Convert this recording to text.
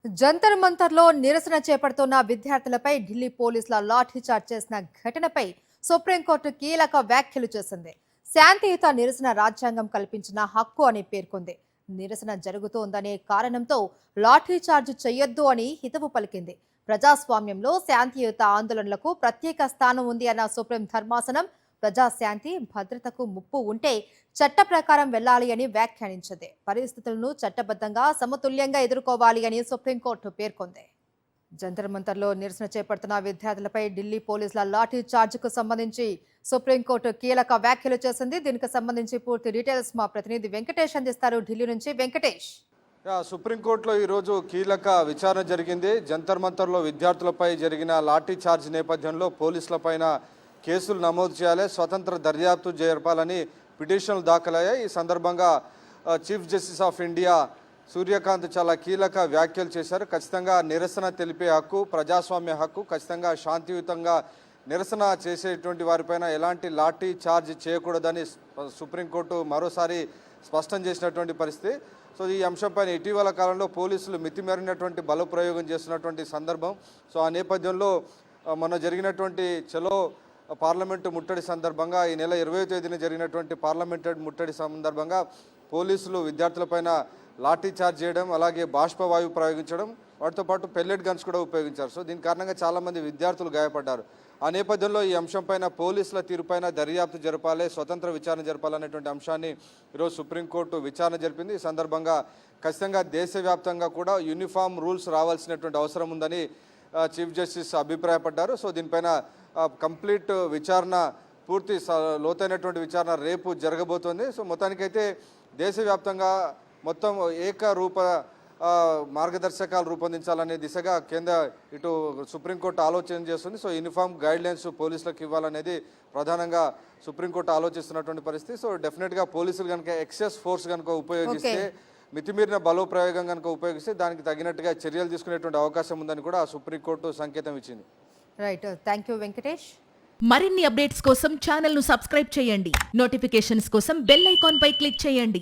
జంతర్ మంతర్లో నిరసన చేపడుతున్న విద్యార్థులపై ఢిల్లీ పోలీసుల లాఠీ చార్జ్ చేసిన ఘటనపై సుప్రీంకోర్టు కీలక వ్యాఖ్యలు చేసింది. శాంతియుత నిరసన రాజ్యాంగం కల్పించిన హక్కు అని పేర్కొంది. నిరసన జరుగుతోందనే కారణంతో లాఠీ చార్జ్ చేయొద్దు అని హితవు పలికింది. ప్రజాస్వామ్యంలో శాంతియుత ఆందోళనలకు ప్రత్యేక స్థానం ఉంది అన్న సుప్రీం ధర్మాసనం ప్రజాశాంతి భద్రతకు ముప్పు ఉంటే చట్ట ప్రకారం వెళ్లాలి అని వ్యాఖ్యానించింది. పరిస్థితులను చట్టబద్ధంగా సమతుల్యంగా ఎదుర్కోవాలి అని సుప్రీంకోర్టు పేర్కొంది. జంతర్ మంతర్లో నిరసన చేపడుతున్న విద్యార్థులపై ఢిల్లీ పోలీసుల లాఠీ చార్జ్కు సంబంధించి సుప్రీంకోర్టు కీలక వ్యాఖ్యలు చేసింది. దీనికి సంబంధించి పూర్తి డీటెయిల్స్ మా ప్రతినిధి వెంకటేష్ అందిస్తారు. ఢిల్లీ నుంచి వెంకటేష్. సుప్రీంకోర్టులో ఈరోజు కీలక విచారణ జరిగింది. జంతర్ మంతర్లో విద్యార్థులపై జరిగిన లాఠీ చార్జ్ నేపథ్యంలో పోలీసులపైన కేసులు నమోదు చేయాలి, స్వతంత్ర దర్యాప్తు జరపాలని పిటిషన్లు దాఖలయ్యాయి. ఈ సందర్భంగా chief justice of India Surya Kant చాలా కీలక వ్యాఖ్యలు చేశారు. ఖచ్చితంగా నిరసన తెలిపే హక్కు, ప్రజాస్వామ్య హక్కు, ఖచ్చితంగా శాంతియుతంగా నిరసన చేసేటువంటి వారిపైన ఎలాంటి లాఠీ చార్జ్ చేయకూడదని సుప్రీంకోర్టు మరోసారి స్పష్టం చేసినటువంటి పరిస్థితి. సో ఈ అంశంపైన ఇటీవల కాలంలో పోలీసులు మితిమీరినటువంటి బలప్రయోగం చేస్తున్నటువంటి సందర్భం. సో ఆ నేపథ్యంలో మొన్న జరిగినటువంటి చలో పార్లమెంటు ముట్టడి సందర్భంగా ఈ నెల 20వ తేదీన జరిగినటువంటి పార్లమెంటు ముట్టడి సందర్భంగా పోలీసులు విద్యార్థులపైన లాఠీ చార్జ్ చేయడం, అలాగే బాష్పవాయువు ప్రయోగించడం, వాటితో పాటు పెల్లెట్ గన్స్ కూడా ఉపయోగించారు. సో దీని కారణంగా చాలామంది విద్యార్థులు గాయపడ్డారు. ఆ నేపథ్యంలో ఈ అంశంపైన పోలీసుల తీరుపైన దర్యాప్తు జరపాలి, స్వతంత్ర విచారణ జరపాలనేటువంటి అంశాన్ని ఈరోజు సుప్రీంకోర్టు విచారణ జరిపింది. ఈ సందర్భంగా ఖచ్చితంగా దేశవ్యాప్తంగా కూడా యూనిఫామ్ రూల్స్ రావాల్సినటువంటి అవసరం ఉందని చీఫ్ జస్టిస్ అభిప్రాయపడ్డారు. సో దీనిపైన కంప్లీట్ విచారణ, పూర్తి లోతైనటువంటి విచారణ రేపు జరగబోతోంది. సో మొత్తానికైతే దేశవ్యాప్తంగా మొత్తం ఏకరూప మార్గదర్శకాలు రూపొందించాలనే దిశగా ఇటు సుప్రీంకోర్టు ఆలోచన చేస్తుంది. సో యూనిఫామ్ గైడ్లైన్స్ పోలీసులకు ఇవ్వాలనేది ప్రధానంగా సుప్రీంకోర్టు ఆలోచిస్తున్నటువంటి పరిస్థితి. సో డెఫినెట్గా పోలీసులు కనుక ఎక్సెస్ ఫోర్స్ కనుక ఉపయోగిస్తే, మితిమీరిన బలోప్రయోగం కనుక ఉపయోగిస్తే దానికి తగినట్టుగా చర్యలు తీసుకునేటువంటి అవకాశం ఉందని కూడా సుప్రీంకోర్టు సంకేతం ఇచ్చింది. Right, thank you Venkatesh. మరిన్ని అప్డేట్స్ కోసం ఛానల్ ను సబ్స్క్రైబ్ చేయండి. నోటిఫికేషన్స్ కోసం బెల్ ఐకాన్ పై క్లిక్ చేయండి.